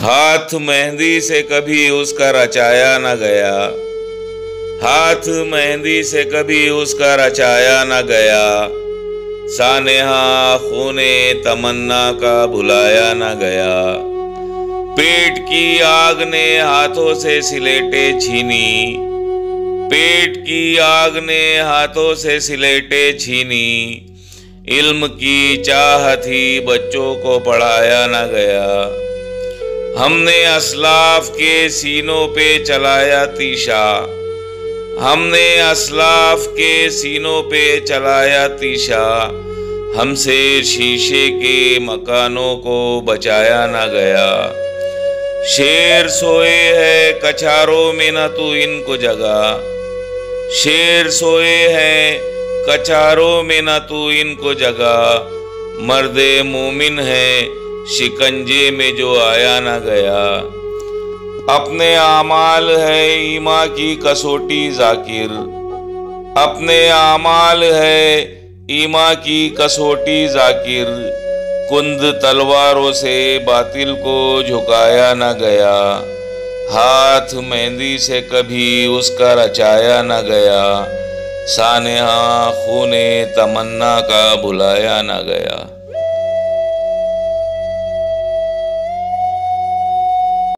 हाथ मेहंदी से कभी उसका रचाया न गया, हाथ मेहंदी से कभी उसका रचाया न गया, सानेहा खूने तमन्ना का भुलाया न गया। पेट की आग ने हाथों से सिलेटे छीनी, पेट की आग ने हाथों से सिलेटे छीनी, इल्म की चाह थी बच्चों को पढ़ाया न गया। हमने असलाफ के सीनों पे चलाया तीशा, हमने असलाफ के सीनों पे चलाया तीशा, हमसे शीशे के मकानों को बचाया न गया। शेर सोए है कछारों में न तू इनको जगा, शेर सोए हैं कछारों में न तू इनको जगा, मर्दे मोमिन है शिकंजे में जो आया न गया। अपने आमाल है ईमा की कसौटी जाकिर, अपने आमाल है ईमा की कसौटी जाकिर, कुंद तलवारों से बातिल को झुकाया न गया। हाथ मेहंदी से कभी उसका रचाया न गया, सानेहा खूने तमन्ना का भुलाया न गया।